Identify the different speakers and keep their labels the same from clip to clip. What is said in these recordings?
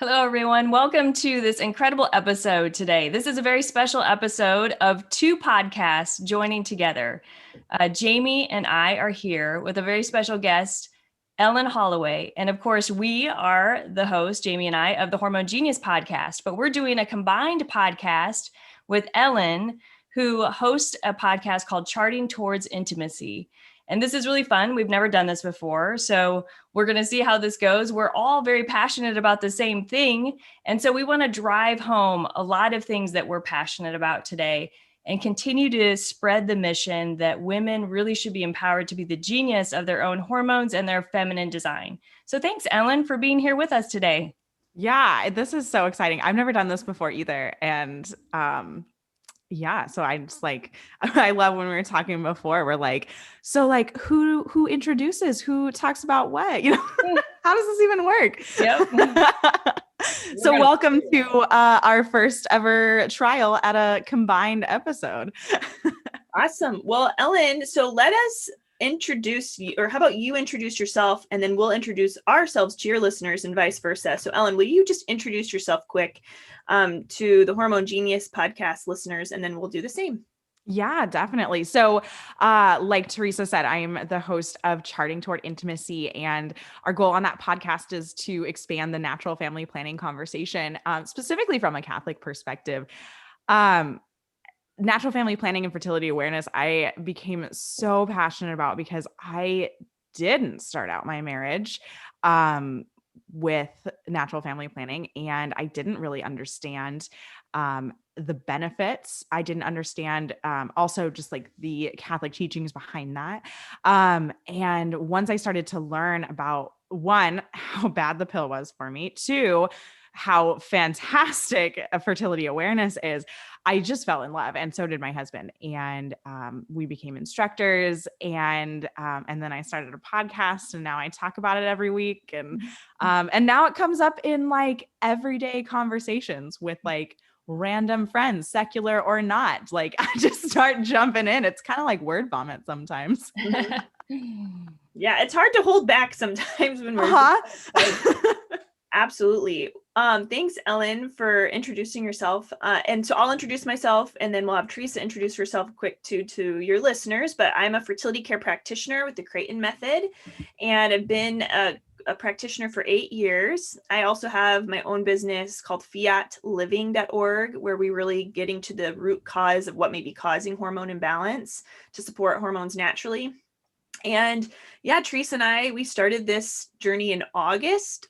Speaker 1: Hello, everyone. Welcome to this incredible episode today. This is a very special episode of two podcasts joining together. Jamie and I are here with a very special guest, Ellen Holloway. And of course, we are the host, Jamie and I, of the Hormone Genius podcast. But we're doing a combined podcast with Ellen, who hosts a podcast called Charting Towards Intimacy. And this is really fun. We've never done this before. So we're going to see how this goes. We're all very passionate about the same thing. And so we want to drive home a lot of things that we're passionate about today and continue to spread the mission that women really should be empowered to be the genius of their own hormones and their feminine design. So thanks, Ellen, for being here with us today.
Speaker 2: Yeah, this is so exciting. I've never done this before either. And yeah, so I just I love when we were talking before, we're like, so like who introduces, who talks about what, how does this even work?
Speaker 1: Yep.
Speaker 2: So welcome to our first ever trial at a combined episode.
Speaker 3: Awesome. Well, Ellen, so let us introduce you, or how about you introduce yourself and then we'll introduce ourselves to your listeners and vice versa. So Ellen, will you just introduce yourself quick to the Hormone Genius podcast listeners, and then we'll do the same.
Speaker 2: Yeah, definitely. So like Teresa said, I'm the host of Charting Toward Intimacy, and our goal on that podcast is to expand the natural family planning conversation, specifically from a Catholic perspective. Natural family planning and fertility awareness, I became so passionate about because I didn't start out my marriage with natural family planning, and I didn't really understand the benefits. I didn't understand also just like the Catholic teachings behind that. And once I started to learn about, one, how bad the pill was for me, two, how fantastic a fertility awareness is, I just fell in love, and so did my husband. And we became instructors, and then I started a podcast, and now I talk about it every week, and now it comes up in like everyday conversations with like random friends, secular or not. Like I just start jumping in. It's kind of like word vomit sometimes.
Speaker 3: Yeah, it's hard to hold back sometimes when we're Absolutely. Thanks, Ellen, for introducing yourself. And so I'll introduce myself, and then we'll have Teresa introduce herself quick to your listeners. But I'm a fertility care practitioner with the Creighton Method, and I've been a practitioner for 8 years. I also have my own business called fiatliving.org, where we really getting to the root cause of what may be causing hormone imbalance to support hormones naturally. And yeah, Teresa and I, we started this journey in August,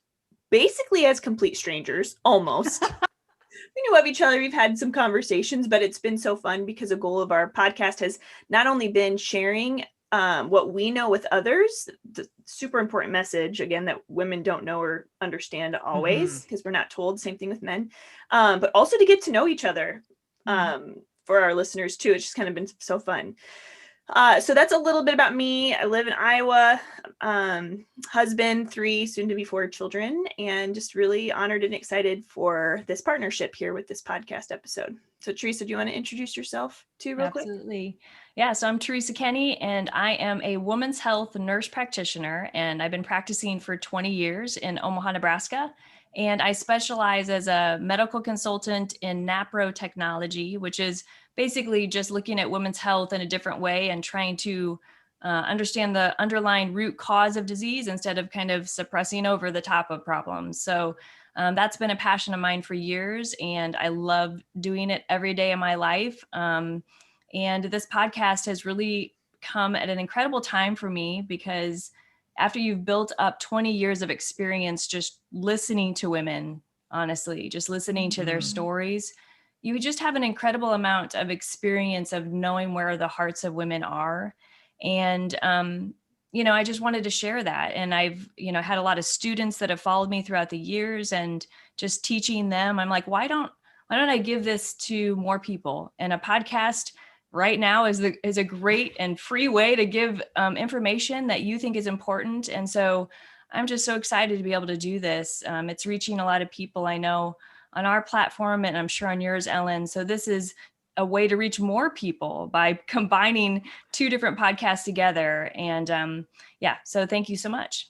Speaker 3: basically as complete strangers, almost. We knew of each other. We've had some conversations, but it's been so fun because a goal of our podcast has not only been sharing what we know with others, the super important message, again, that women don't know or understand always, because we're not told, same thing with men, but also to get to know each other for our listeners too. It's just kind of been so fun. So that's a little bit about me. I live in Iowa, husband, 3, soon to be 4 children, and just really honored and excited for this partnership here with this podcast episode. So Teresa, do you want to introduce yourself too real quick?
Speaker 1: Absolutely. Yeah. So I'm Teresa Kenny, and I am a women's health nurse practitioner, and I've been practicing for 20 years in Omaha, Nebraska. And I specialize as a medical consultant in NAPRO technology, which is basically just looking at women's health in a different way and trying to understand the underlying root cause of disease instead of kind of suppressing over the top of problems. So that's been a passion of mine for years, and I love doing it every day of my life. And this podcast has really come at an incredible time for me, because after you've built up 20 years of experience just listening to women, honestly, just listening to their stories, you just have an incredible amount of experience of knowing where the hearts of women are. And, I just wanted to share that. And I've, had a lot of students that have followed me throughout the years, and just teaching them, I'm like, why don't I give this to more people? And a podcast right now is a great and free way to give information that you think is important. And so I'm just so excited to be able to do this. It's reaching a lot of people I know on our platform, and I'm sure on yours, Ellen. So this is a way to reach more people by combining 2 different podcasts together. And so thank you so much.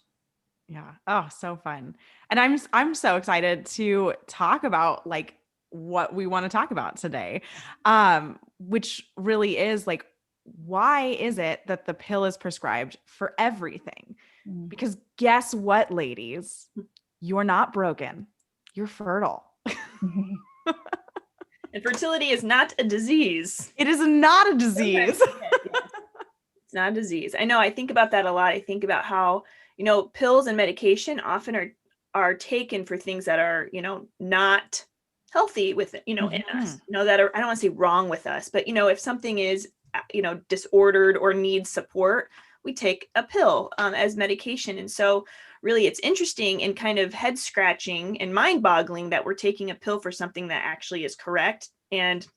Speaker 2: Yeah. Oh, so fun. And I'm so excited to talk about like what we want to talk about today. Which really is like, why is it that the pill is prescribed for everything? Because guess what, ladies? You're not broken. You're fertile.
Speaker 3: And fertility is not a disease.
Speaker 2: It is not a disease.
Speaker 3: It's not a disease. I know. I think about that a lot. I think about how, you know, pills and medication often are taken for things that are, you know, not healthy with, you know, in us, you know, that are, I don't want to say wrong with us, but, you know, if something is, you know, disordered or needs support, we take a pill as medication. And so really it's interesting and kind of head scratching and mind boggling that we're taking a pill for something that actually is correct. And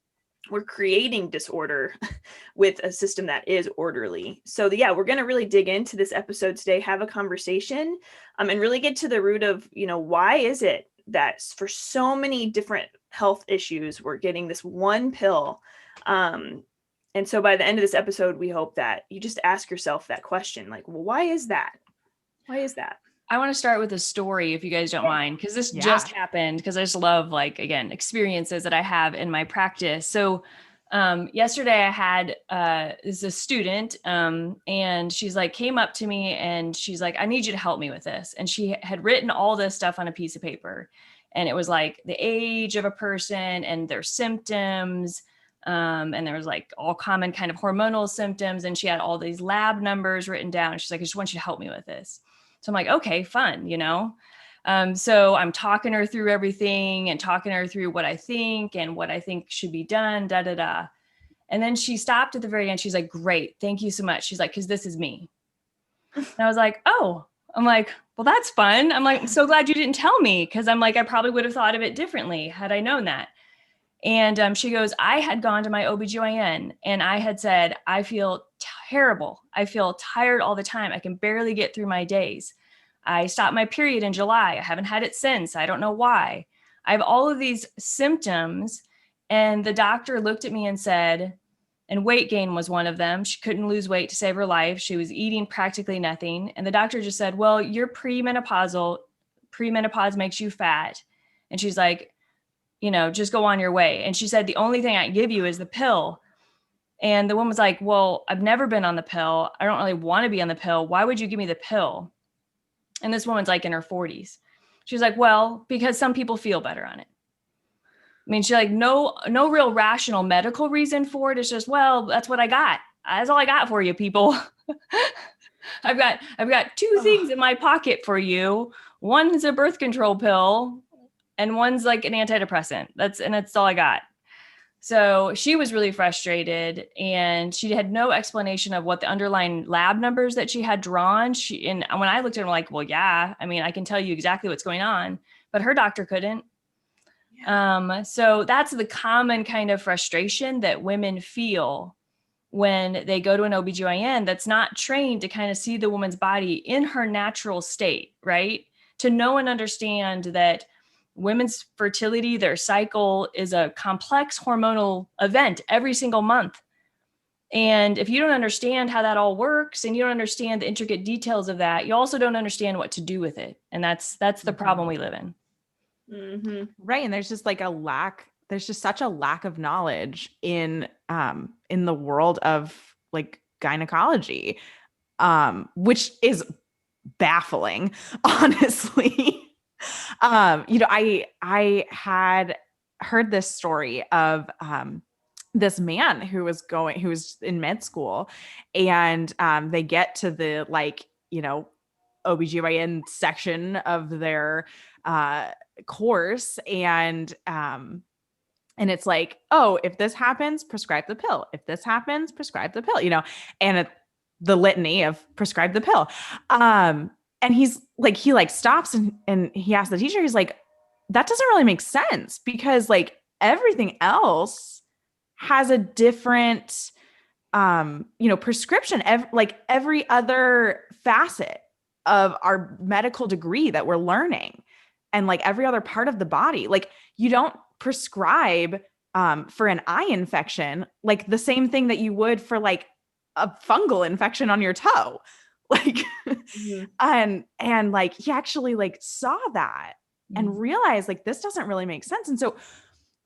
Speaker 3: we're creating disorder with a system that is orderly. So yeah, we're going to really dig into this episode today, have a conversation, and really get to the root of, you know, why is it that for so many different health issues, we're getting this one pill. And so by the end of this episode, we hope that you just ask yourself that question, like, well, why is that? Why is that?
Speaker 1: I want to start with a story, if you guys don't mind, because this just happened, because I just love, like, again, experiences that I have in my practice. So yesterday I had is a student and she's like, came up to me and she's like, I need you to help me with this. And she had written all this stuff on a piece of paper. And it was like the age of a person and their symptoms. And there was like all common kind of hormonal symptoms. And she had all these lab numbers written down. She's like, I just want you to help me with this. So I'm like, okay, fun, you know? So I'm talking her through everything and talking her through what I think and what I think should be done, da, da, da. And then she stopped at the very end. She's like, great, thank you so much. She's like, because this is me. And I was like, oh, I'm like, well, that's fun. I'm like, I'm so glad you didn't tell me. Cause I'm like, I probably would have thought of it differently had I known that. And she goes, I had gone to my OBGYN and I had said, I feel terrible. I feel tired all the time. I can barely get through my days. I stopped my period in July. I haven't had it since. I don't know why. I have all of these symptoms. And the doctor looked at me and said, and weight gain was one of them. She couldn't lose weight to save her life. She was eating practically nothing. And the doctor just said, well, you're premenopausal. Premenopause makes you fat. And she's like, you know, just go on your way. And she said, the only thing I can give you is the pill. And the woman was like, well, I've never been on the pill. I don't really want to be on the pill. Why would you give me the pill? And this woman's like in her 40s. She's like, well, because some people feel better on it. I mean, she's like, no real rational medical reason for it. It's just, well, that's what I got. That's all I got for you, people. I've got two things in my pocket for you. One is a birth control pill and one's like an antidepressant. That's all I got. So she was really frustrated and she had no explanation of what the underlying lab numbers that she had drawn. And when I looked at her, I'm like, well, yeah, I mean, I can tell you exactly what's going on, but her doctor couldn't. Yeah. So that's the common kind of frustration that women feel when they go to an OBGYN that's not trained to kind of see the woman's body in her natural state, right? To know and understand that women's fertility, their cycle is a complex hormonal event every single month. And if you don't understand how that all works and you don't understand the intricate details of that, you also don't understand what to do with it. And that's the problem we live in.
Speaker 2: Mm-hmm. Right. And there's just like there's just such a lack of knowledge in the world of like gynecology, which is baffling, honestly. You know, I had heard this story of this man who was in med school, and they get to the, like, you know, OBGYN section of their course, and it's like, oh, if this happens, prescribe the pill. If this happens, prescribe the pill, you know, and the litany of prescribe the pill. And he's like, he like stops and he asks the teacher, he's like, that doesn't really make sense because like everything else has a different, you know, prescription, like every other facet of our medical degree that we're learning and like every other part of the body. Like you don't prescribe for an eye infection, like the same thing that you would for like a fungal infection on your toe. Like,
Speaker 3: Mhm.
Speaker 2: and like, he actually like saw that and realized like, this doesn't really make sense. And so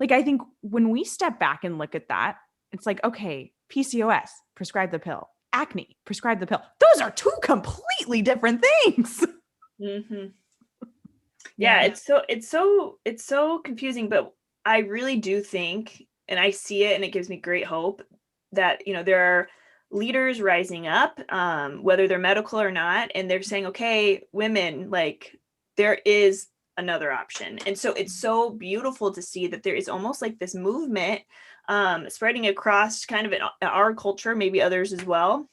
Speaker 2: like, I think when we step back and look at that, it's like, okay, PCOS, prescribe the pill. Acne, prescribe the pill. Those are two completely different things.
Speaker 3: Mhm. Yeah, it's so confusing, but I really do think, and I see it, and it gives me great hope that, there are leaders rising up, whether they're medical or not, and they're saying, okay, women, like, there is another option. And so it's so beautiful to see that there is almost like this movement spreading across kind of in our culture, maybe others as well,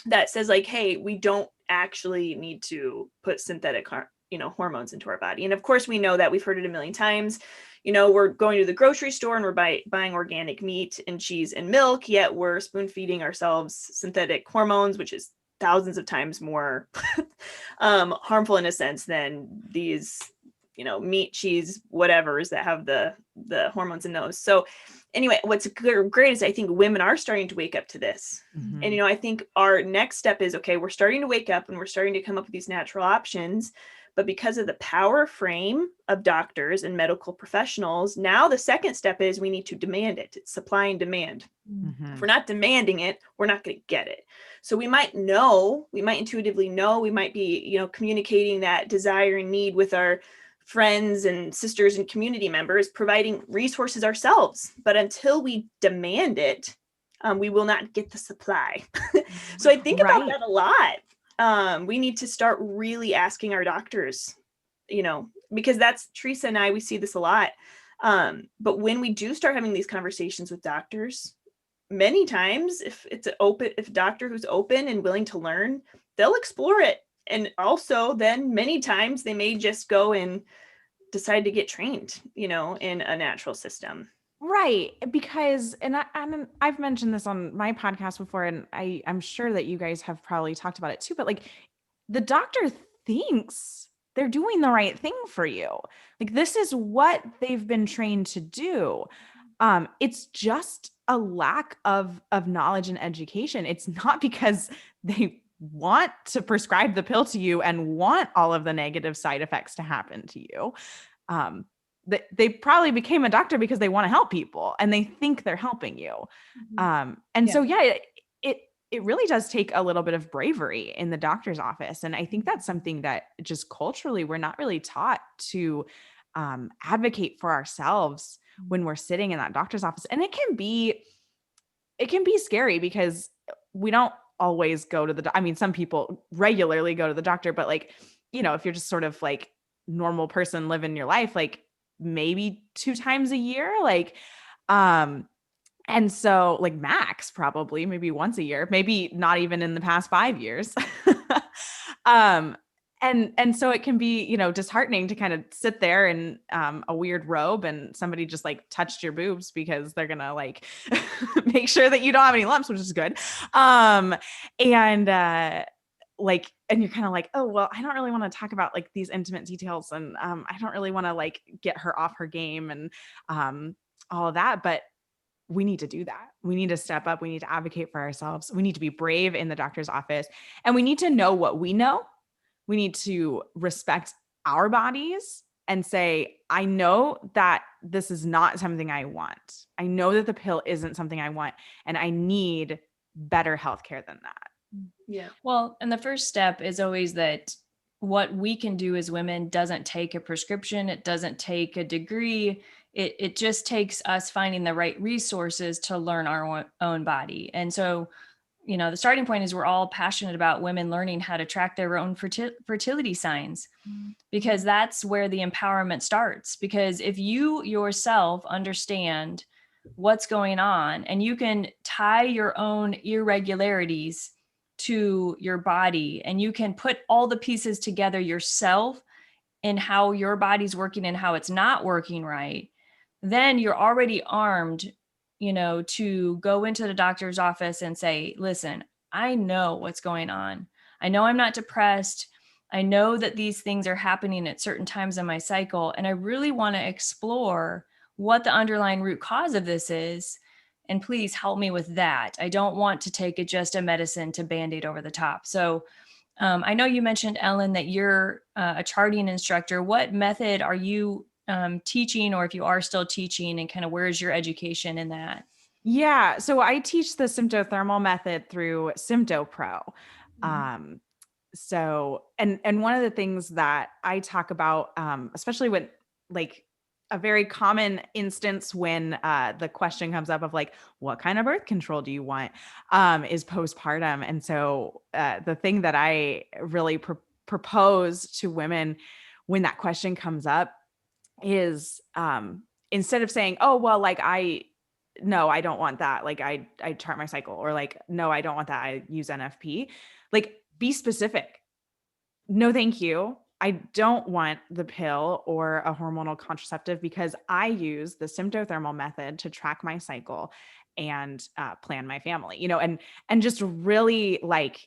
Speaker 3: that says like, hey, we don't actually need to put synthetic hormones into our body. And of course we know that, we've heard it a million times. We're going to the grocery store and we're buying organic meat and cheese and milk, yet we're spoon feeding ourselves synthetic hormones, which is thousands of times more harmful in a sense than these meat, cheese, whatevers that have the hormones in those. So anyway, what's great is I think women are starting to wake up to this.
Speaker 2: Mhm.
Speaker 3: And I think our next step is, okay, we're starting to wake up and we're starting to come up with these natural options. But because of the power frame of doctors and medical professionals, now the second step is we need to demand it. It's supply and demand.
Speaker 2: Mhm.
Speaker 3: If we're not demanding it, we're not going to get it. So we might intuitively know, we might be, communicating that desire and need with our friends and sisters and community members, providing resources ourselves. But until we demand it, we will not get the supply. So I think about that a lot. We need to start really asking our doctors, because that's Teresa and I, we see this a lot. But when we do start having these conversations with doctors, many times if a doctor who's open and willing to learn, they'll explore it. And also then many times they may just go and decide to get trained, in a natural system.
Speaker 2: Right. Because, and I've mentioned this on my podcast before, and I'm sure that you guys have probably talked about it too, but like the doctor thinks they're doing the right thing for you. Like, this is what they've been trained to do. It's just a lack of knowledge and education. It's not because they want to prescribe the pill to you and want all of the negative side effects to happen to you. They probably became a doctor because they want to help people and they think they're helping you. So it really does take a little bit of bravery in the doctor's office. And I think that's something that just culturally we're not really taught to advocate for ourselves when we're sitting in that doctor's office. And it can be scary because we don't always go to the I mean, some people regularly go to the doctor, but like, if you're just sort of like normal person living your life, like maybe 2 times a year, like, and so like max probably maybe once a year, maybe not even in the past 5 years. And so it can be, disheartening to kind of sit there in a weird robe and somebody just like touched your boobs because they're going to like make sure that you don't have any lumps, which is good. And you're kind of like, oh, well, I don't really want to talk about like these intimate details. And I don't really want to like get her off her game and all of that. But we need to do that. We need to step up. We need to advocate for ourselves. We need to be brave in the doctor's office, and we need to know what we know. We need to respect our bodies and say, I know that this is not something I want. I know that the pill isn't something I want, and I need better healthcare than that.
Speaker 3: Yeah.
Speaker 1: Well, and the first step is always that what we can do as women doesn't take a prescription. It doesn't take a degree. It just takes us finding the right resources to learn our own body. And so, the starting point is we're all passionate about women learning how to track their own fertility signs, because that's where the empowerment starts. Because if you yourself understand what's going on and you can tie your own irregularities to your body and you can put all the pieces together yourself in how your body's working and how it's not working right, then you're already armed, to go into the doctor's office and say, listen, I know what's going on. I know I'm not depressed. I know that these things are happening at certain times in my cycle. And I really want to explore what the underlying root cause of this is. And please help me with that. I don't want to take just a medicine to Band-Aid over the top. So I know you mentioned, Ellen, that you're a charting instructor. What method are you teaching, or if you are still teaching, and kind of where's your education in that?
Speaker 2: Yeah. So I teach the symptothermal method through SymptoPro. Um, and one of the things that I talk about, especially when like a very common instance when the question comes up of like, what kind of birth control do you want, is postpartum. And so the thing that I really propose to women when that question comes up is, instead of saying, oh, well, like no, I don't want that. Like I chart my cycle, or like, no, I don't want that. I use NFP. Like, be specific. No, thank you. I don't want the pill or a hormonal contraceptive because I use the symptothermal method to track my cycle and plan my family, and just really like,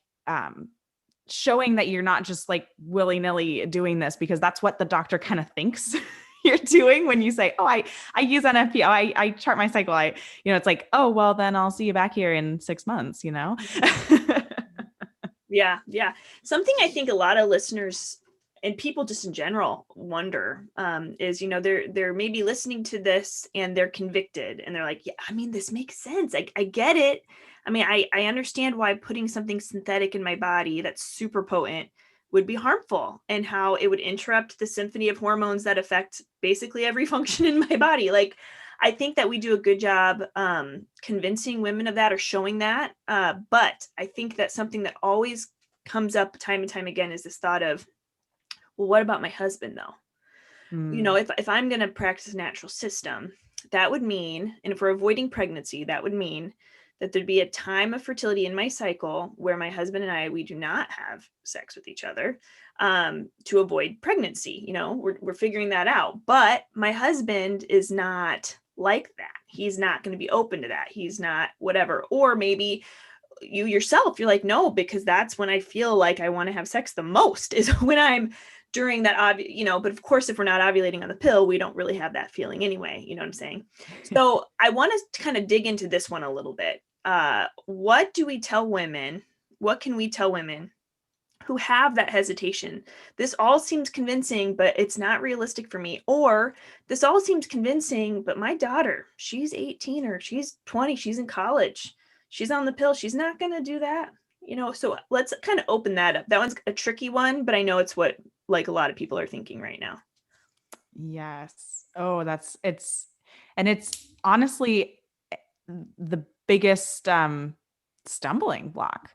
Speaker 2: showing that you're not just like willy-nilly doing this because that's what the doctor kind of thinks you're doing when you say, oh, I use NFP. Oh, I chart my cycle. It's like, oh, well, then I'll see you back here in 6 months,
Speaker 3: Yeah. Yeah. Something I think a lot of listeners and people just in general wonder, is, they're maybe listening to this and they're convicted and they're like, yeah, I mean, this makes sense. I get it. I mean, I understand why putting something synthetic in my body that's super potent would be harmful, and how it would interrupt the symphony of hormones that affect basically every function in my body. Like, I think that we do a good job convincing women of that, or showing that. But I think that something that always comes up time and time again is this thought of, well, what about my husband though? If I'm going to practice a natural system, that would mean, and if we're avoiding pregnancy, that would mean that there'd be a time of fertility in my cycle where my husband and we do not have sex with each other, to avoid pregnancy. We're figuring that out. But my husband is not like that. He's not going to be open to that. He's not whatever. Or maybe you yourself, you're like, no, because that's when I feel like I want to have sex the most, is when I'm during that, but of course, if we're not ovulating on the pill, we don't really have that feeling anyway. You know what I'm saying? So I want to kind of dig into this one a little bit. What do we tell women? What can we tell women who have that hesitation? This all seems convincing, but it's not realistic for me. Or this all seems convincing, but my daughter, she's 18 or she's 20, she's in college, she's on the pill, she's not going to do that. So let's kind of open that up. That one's a tricky one, but I know it's what like a lot of people are thinking right now.
Speaker 2: Yes. Oh, it's honestly the biggest stumbling block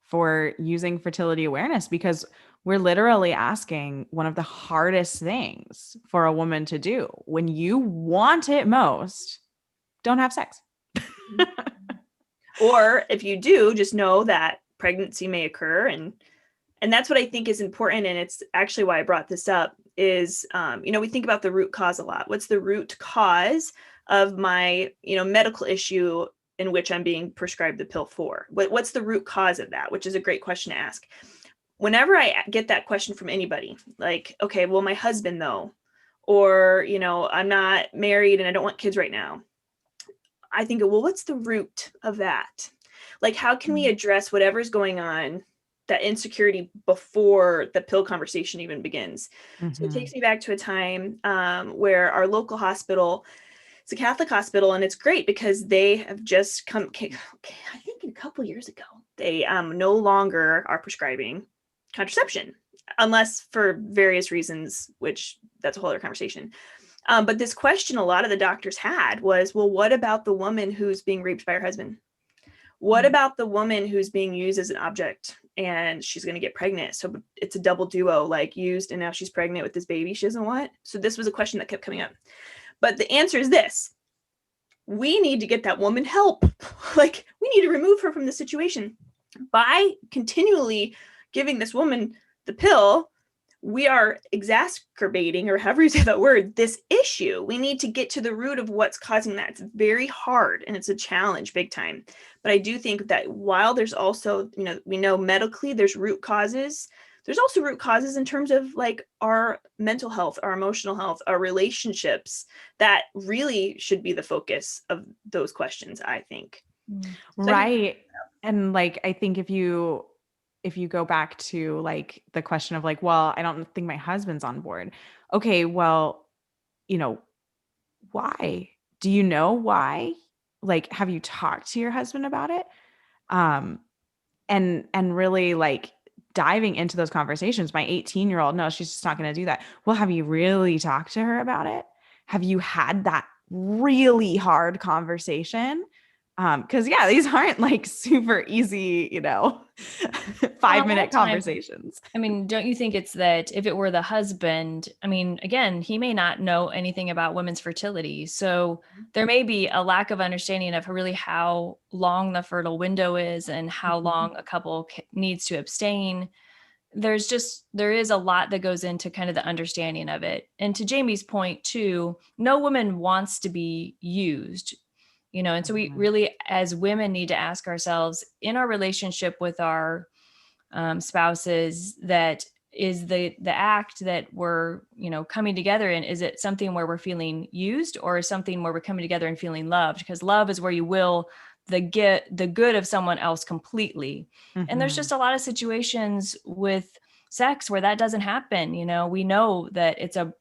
Speaker 2: for using fertility awareness, because we're literally asking one of the hardest things for a woman to do when you want it most. Don't have sex.
Speaker 3: Or if you do, just know that pregnancy may occur. And that's what I think is important. And it's actually why I brought this up is, we think about the root cause a lot. What's the root cause of my, medical issue in which I'm being prescribed the pill for? What's the root cause of that? Which is a great question to ask. Whenever I get that question from anybody, like, okay, well, my husband though, or, I'm not married and I don't want kids right now, I think, well, what's the root of that? Like, how can we address whatever's going on, that insecurity, before the pill conversation even begins? Mm-hmm. So it takes me back to a time where our local hospital, it's a Catholic hospital, and it's great because they have just come, I think a couple years ago, they no longer are prescribing contraception, unless for various reasons, which that's a whole other conversation. But this question a lot of the doctors had was, well, what about the woman who's being raped by her husband? What about the woman who's being used as an object and she's going to get pregnant? So it's a double duo, like used and now she's pregnant with this baby she doesn't want. So this was a question that kept coming up. But the answer is this: we need to get that woman help. Like, we need to remove her from the situation. By continually giving this woman the pill, we are exacerbating, or however you say that word, this issue. We need to get to the root of what's causing that. It's very hard and it's a challenge big time. But I do think that while there's also, we know medically there's root causes, there's also root causes in terms of like our mental health, our emotional health, our relationships, that really should be the focus of those questions, I think.
Speaker 2: Right. And like, I think if you if you go back to like the question of like, well, I don't think my husband's on board. Okay, well, you know, why? Do you know why? Like, have you talked to your husband about it? Um, and really like diving into those conversations. My 18-year-old, no, she's just not going to do that. Well, have you really talked to her about it? Have you had that really hard conversation? Because yeah, these aren't like super easy, 5-minute conversations.
Speaker 1: I mean, don't you think it's that if it were the husband, I mean, again, he may not know anything about women's fertility. So there may be a lack of understanding of really how long the fertile window is and how long a couple needs to abstain. There is a lot that goes into kind of the understanding of it. And to Jamie's point too, no woman wants to be used, and so we really, as women, need to ask ourselves in our relationship with our spouses, that is the act that we're coming together in, is it something where we're feeling used, or something where we're coming together and feeling loved? Because love is where you will the good of someone else completely. And there's just a lot of situations with sex where that doesn't happen. We know that it's a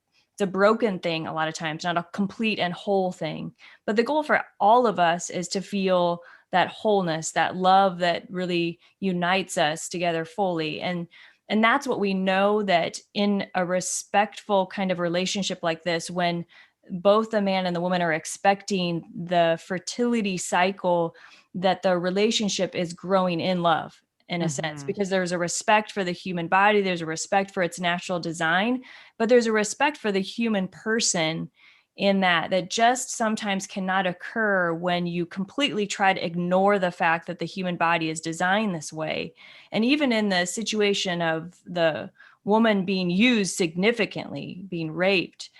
Speaker 1: broken thing a lot of times, not a complete and whole thing. But the goal for all of us is to feel that wholeness, that love that really unites us together fully. And that's what we know, that in a respectful kind of relationship like this, when both the man and the woman are expecting the fertility cycle, that the relationship is growing in love, in a sense, because there's a respect for the human body, there's a respect for its natural design, but there's a respect for the human person in that just sometimes cannot occur when you completely try to ignore the fact that the human body is designed this way. And even in the situation of the woman being used significantly, being raped,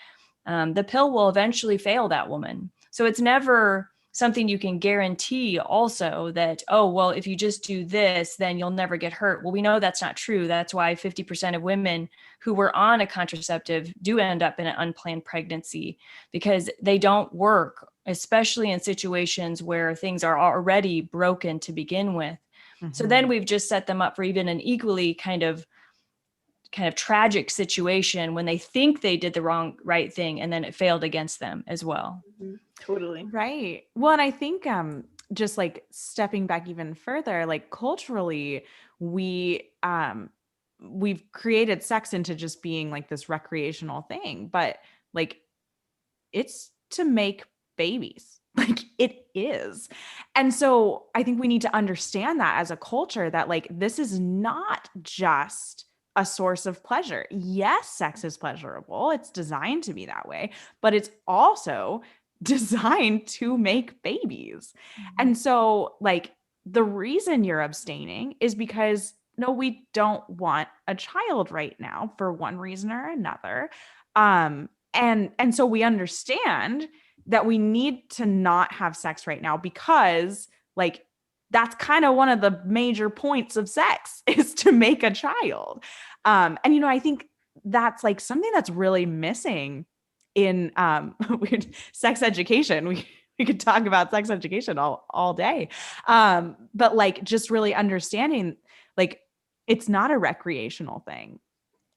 Speaker 1: the pill will eventually fail that woman. So it's never something you can guarantee also that, oh, well, if you just do this, then you'll never get hurt. Well, we know that's not true. That's why 50% of women who were on a contraceptive do end up in an unplanned pregnancy, because they don't work, especially in situations where things are already broken to begin with. So then we've just set them up for even an equally kind of tragic situation when they think they did the right thing, and then it failed against them as well.
Speaker 3: Totally.
Speaker 2: Right. Well, and I think just like stepping back even further, like culturally, we've created sex into just being like this recreational thing, but like it's to make babies. Like it is. And so I think we need to understand that as a culture, that like this is not just a source of pleasure. Yes, sex is pleasurable. It's designed to be that way, but it's also designed to make babies. And so like the reason you're abstaining is because no, we don't want a child right now for one reason or another. And so we understand that we need to not have sex right now, because like that's kind of one of the major points of sex, is to make a child. And I think that's like something that's really missing in sex education. We could talk about sex education all day. But like just really understanding like it's not a recreational thing.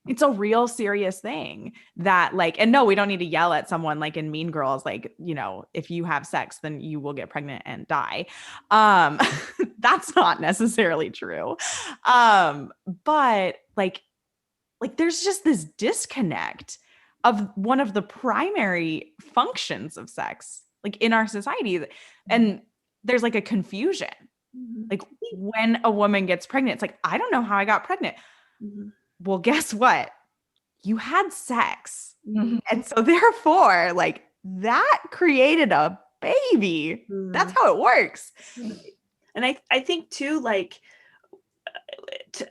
Speaker 2: It's a real serious thing that like, and no, we don't need to yell at someone like in Mean Girls, like, if you have sex, then you will get pregnant and die. That's not necessarily true. But like there's just this disconnect of one of the primary functions of sex, like in our society. And there's like a confusion. Like when a woman gets pregnant, it's like, I don't know how I got pregnant. Well, guess what? You had sex. And so therefore, like that created a baby. That's how it works.
Speaker 3: And I think too, like,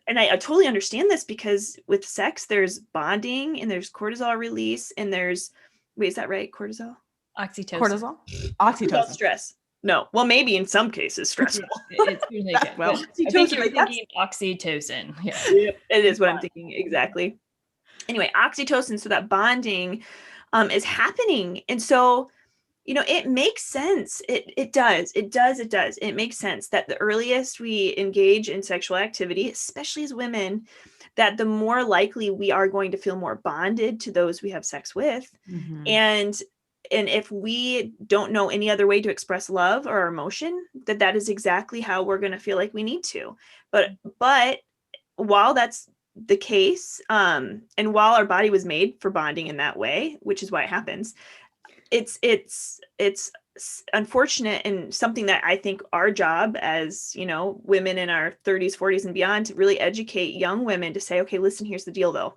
Speaker 3: and I totally understand this, because with sex, there's bonding and there's cortisol release and there's, wait, is that right? Cortisol?
Speaker 1: Oxytocin.
Speaker 2: Oxytocin.
Speaker 3: Stress. No. Well, maybe in some cases stressful.
Speaker 1: It's usually good.
Speaker 3: Well,
Speaker 1: I think you're thinking oxytocin. Yeah.
Speaker 3: Yep, it is what I'm thinking. Exactly. Anyway, oxytocin. So that bonding is happening. And so, it makes sense. It does. It makes sense that the earliest we engage in sexual activity, especially as women, that the more likely we are going to feel more bonded to those we have sex with.
Speaker 2: Mm-hmm.
Speaker 3: And if we don't know any other way to express love or emotion, that is exactly how we're going to feel like we need to. But while that's the case, and while our body was made for bonding in that way, which is why it happens, it's unfortunate, and something that I think our job as, women in our 30s, 40s and beyond, to really educate young women to say, okay, listen, here's the deal though.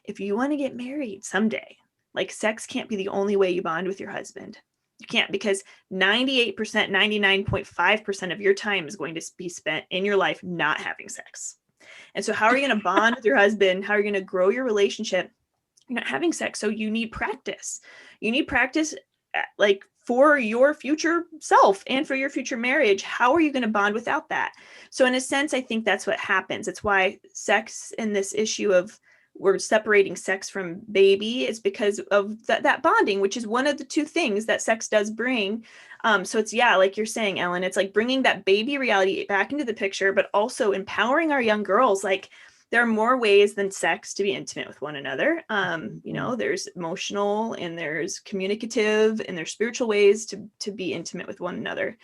Speaker 3: If you want to get married someday, like, sex can't be the only way you bond with your husband. You can't, because 98%, 99.5% of your time is going to be spent in your life not having sex. And so how are you going to bond with your husband? How are you going to grow your relationship? You're not having sex. So you need practice. You need practice, like, for your future self and for your future marriage. How are you going to bond without that? So in a sense, I think that's what happens. It's why sex and this issue of we're separating sex from baby is because of that bonding, which is one of the two things that sex does bring. So it's, like you're saying, Ellen, it's like bringing that baby reality back into the picture, but also empowering our young girls. Like, there are more ways than sex to be intimate with one another. There's emotional, and there's communicative, and there's spiritual ways to be intimate with one another,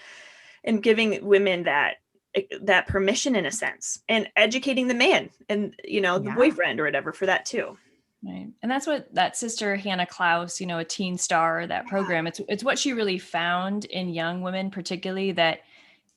Speaker 3: and giving women that permission, in a sense, and educating the man and, the boyfriend or whatever for that too.
Speaker 1: Right. And that's what that sister Hannah Klaus, a teen star, that program, it's what she really found in young women, particularly, that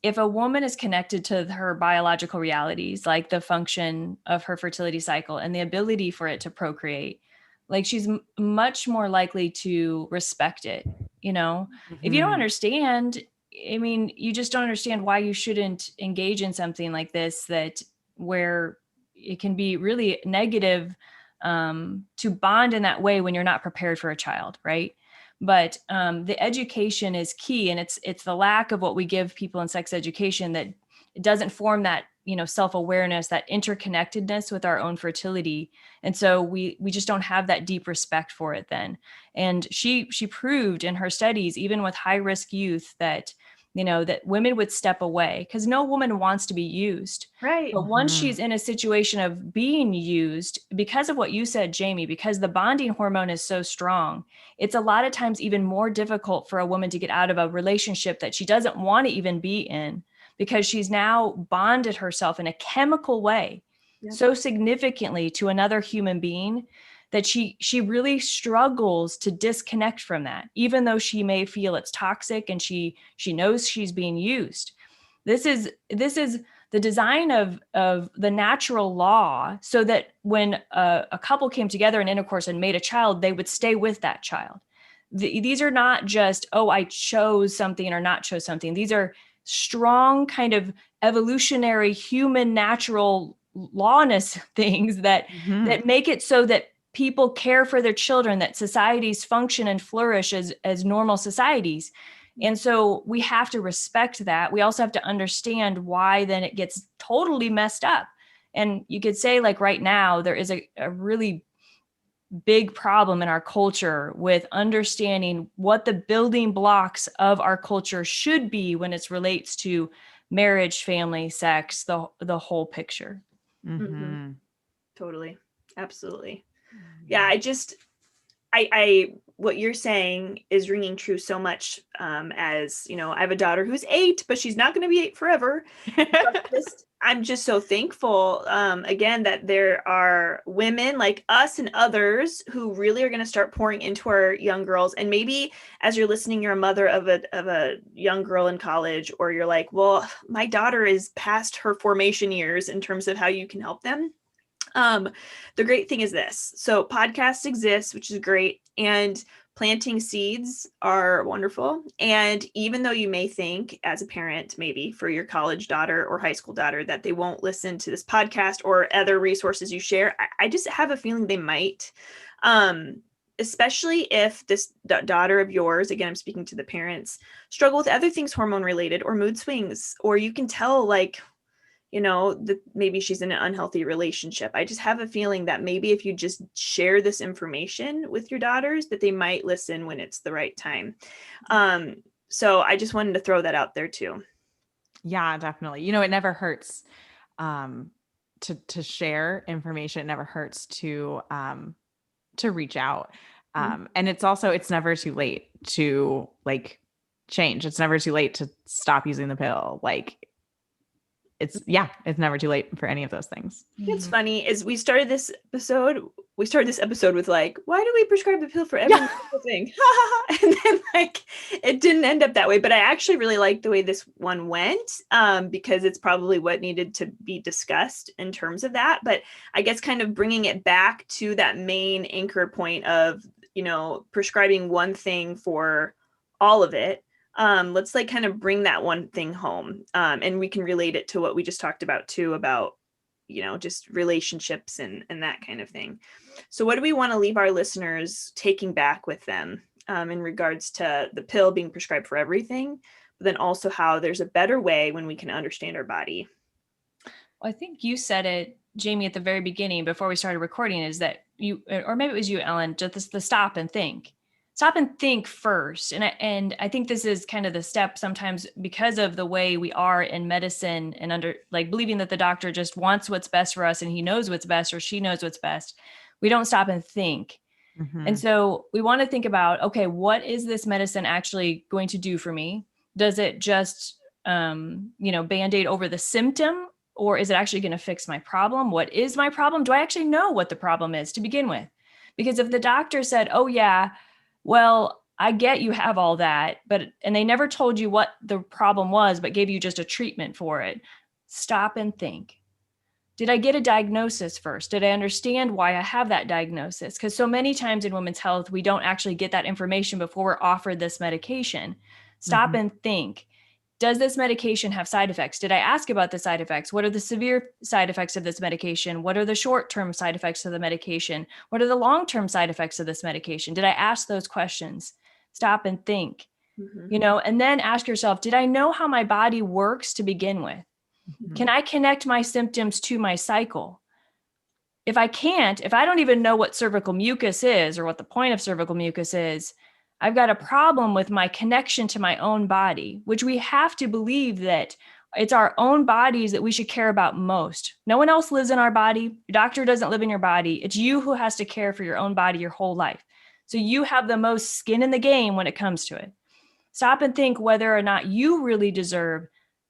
Speaker 1: if a woman is connected to her biological realities, like the function of her fertility cycle and the ability for it to procreate, like, she's much more likely to respect it. If you don't understand, I mean, you just don't understand why you shouldn't engage in something like this, that where it can be really negative, to bond in that way when you're not prepared for a child, right? But the education is key, and it's the lack of what we give people in sex education that it doesn't form that self-awareness, that interconnectedness with our own fertility, and so we just don't have that deep respect for it then. And she proved in her studies, even with high-risk youth, that that women would step away, because no woman wants to be used.
Speaker 3: Right.
Speaker 1: But once she's in a situation of being used, because of what you said, Jamie, because the bonding hormone is so strong, it's a lot of times even more difficult for a woman to get out of a relationship that she doesn't want to even be in, because she's now bonded herself in a chemical way so significantly to another human being that she really struggles to disconnect from that, even though she may feel it's toxic and she knows she's being used. This is the design of the natural law, so that when a couple came together in intercourse and made a child, they would stay with that child. These are not just, oh, I chose something or not chose something. These are strong kind of evolutionary human natural lawness things that make it so that people care for their children, that societies function and flourish as normal societies. And so we have to respect that. We also have to understand why then it gets totally messed up. And you could say, like, right now, there is a really big problem in our culture with understanding what the building blocks of our culture should be when it relates to marriage, family, sex, the whole picture.
Speaker 3: Mm-hmm. Totally. Absolutely. Yeah. I what you're saying is ringing true so much. As I have a daughter who's 8, but she's not going to be 8 forever. I'm just so thankful, again, that there are women like us and others who really are going to start pouring into our young girls. And maybe as you're listening, you're a mother of a young girl in college, or you're like, well, my daughter is past her formation years in terms of how you can help them. The great thing is this. So podcasts exist, which is great. And planting seeds are wonderful. And even though you may think as a parent, maybe for your college daughter or high school daughter, that they won't listen to this podcast or other resources you share, I just have a feeling they might. Especially if this daughter of yours, again, I'm speaking to the parents, struggle with other things hormone related or mood swings, or you can tell, like, that maybe she's in an unhealthy relationship. I just have a feeling that maybe if you just share this information with your daughters, that they might listen when it's the right time. So I just wanted to throw that out there too.
Speaker 2: Yeah, definitely. It never hurts to share information. It never hurts to reach out. And it's never too late to like change. It's never too late to stop using the pill. Like it's never too late for any of those things.
Speaker 3: It's funny is we started this episode with like, why do we prescribe the pill for every thing? And then like it didn't end up that way, but I actually really liked the way this one went, because it's probably what needed to be discussed in terms of that. But I guess kind of bringing it back to that main anchor point of, prescribing one thing for all of it. Let's like kind of bring that one thing home, and we can relate it to what we just talked about too, about just relationships and that kind of thing. So what do we want to leave our listeners taking back with them, in regards to the pill being prescribed for everything, but then also how there's a better way when we can understand our body?
Speaker 1: Well, I think you said it, Jamie, at the very beginning before we started recording, is that you, or maybe it was you, Ellen, just the stop and think. Stop and think first. And I think this is kind of the step sometimes because of the way we are in medicine and under like believing that the doctor just wants what's best for us and he knows what's best or she knows what's best. We don't stop and think. And so we want to think about, okay, what is this medicine actually going to do for me? Does it just, Band-Aid over the symptom, or is it actually going to fix my problem? What is my problem? Do I actually know what the problem is to begin with? Because if the doctor said, oh yeah, well, I get you have all that, and they never told you what the problem was, but gave you just a treatment for it. Stop and think. Did I get a diagnosis first? Did I understand why I have that diagnosis? Because so many times in women's health, we don't actually get that information before we're offered this medication. Stop and think. Does this medication have side effects? Did I ask about the side effects? What are the severe side effects of this medication? What are the short-term side effects of the medication? What are the long-term side effects of this medication? Did I ask those questions? Stop and think, and then ask yourself, did I know how my body works to begin with? Can I connect my symptoms to my cycle? If I can't, if I don't even know what cervical mucus is or what the point of cervical mucus is, I've got a problem with my connection to my own body, which we have to believe that it's our own bodies that we should care about most. No one else lives in our body. Your doctor doesn't live in your body. It's you who has to care for your own body your whole life. So you have the most skin in the game when it comes to it. Stop and think whether or not you really deserve,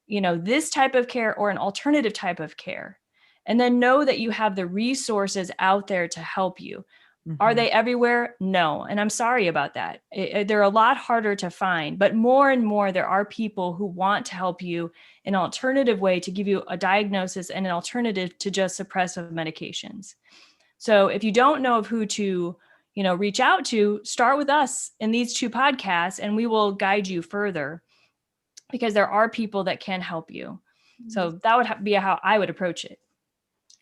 Speaker 1: this type of care or an alternative type of care. And then know that you have the resources out there to help you. Are they everywhere? No. And I'm sorry about that. They're a lot harder to find, but more and more there are people who want to help you in an alternative way to give you a diagnosis and an alternative to just suppressive medications. So if you don't know of who to, reach out to, start with us in these 2 podcasts and we will guide you further because there are people that can help you. So that would be how I would approach it.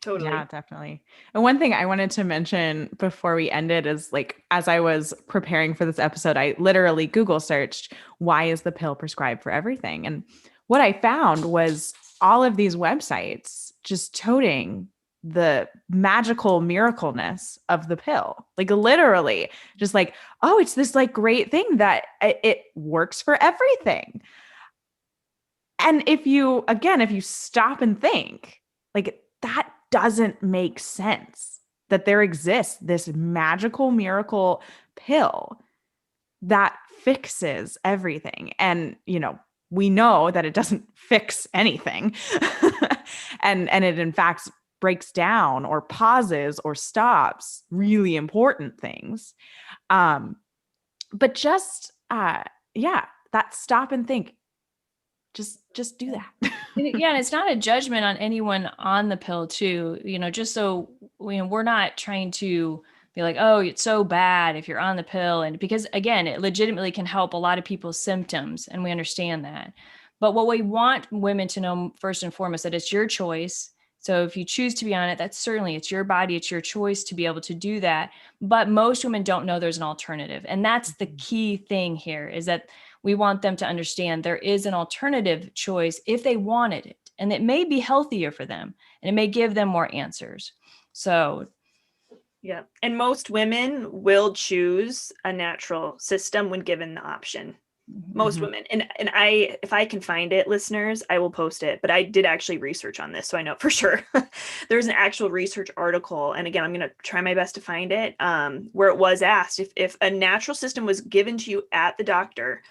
Speaker 3: Totally.
Speaker 2: Yeah, definitely. And one thing I wanted to mention before we ended is like, as I was preparing for this episode, I literally Google searched, why is the pill prescribed for everything? And what I found was all of these websites just toting the magical miracleness of the pill. Like literally just like, oh, it's this like great thing that it works for everything. And if you stop and think, like that doesn't make sense that there exists this magical miracle pill that fixes everything. And, we know that it doesn't fix anything. and it in fact breaks down or pauses or stops really important things. But just, that stop and think, just do that.
Speaker 1: Yeah. And it's not a judgment on anyone on the pill too, just so we're not trying to be like, oh, it's so bad if you're on the pill. And because again, it legitimately can help a lot of people's symptoms. And we understand that. But what we want women to know first and foremost, that it's your choice. So if you choose to be on it, that's certainly, it's your body, it's your choice to be able to do that. But most women don't know there's an alternative. And that's the key thing here, is that we want them to understand there is an alternative choice if they wanted it. and it may be healthier for them, and it may give them more answers. So
Speaker 3: yeah. And most women will choose a natural system when given the option. Most women. And I, if I can find it, listeners, I will post it. But I did actually research on this, so I know for sure. There's an actual research article. And again, I'm going to try my best to find it, where it was asked if a natural system was given to you at the doctor,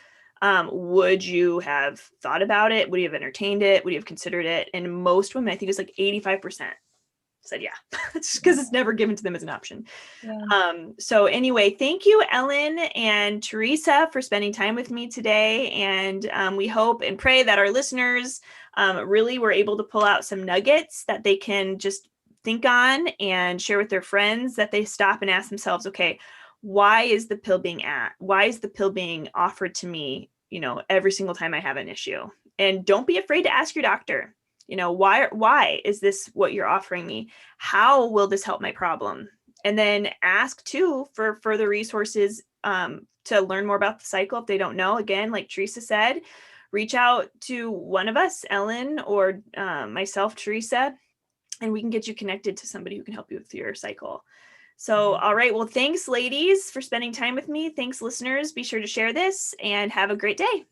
Speaker 3: would you have thought about it? Would you have entertained it? Would you have considered it? And most women, I think it's like 85%. Said yeah. It's because it's never given to them as an option.
Speaker 1: yeah.
Speaker 3: So anyway, thank you, Ellen and Teresa, for spending time with me today. And we hope and pray that our listeners really were able to pull out some nuggets that they can just think on and share with their friends, that they stop and ask themselves, okay, why is the pill being offered to me, every single time I have an issue? And don't be afraid to ask your doctor. Why is this what you're offering me? How will this help my problem? And then ask too for further resources to learn more about the cycle. If they don't know, again, like Teresa said, reach out to one of us, Ellen, or myself, Teresa, and we can get you connected to somebody who can help you with your cycle. So, all right. Well, thanks, ladies, for spending time with me. Thanks, listeners. Be sure to share this and have a great day.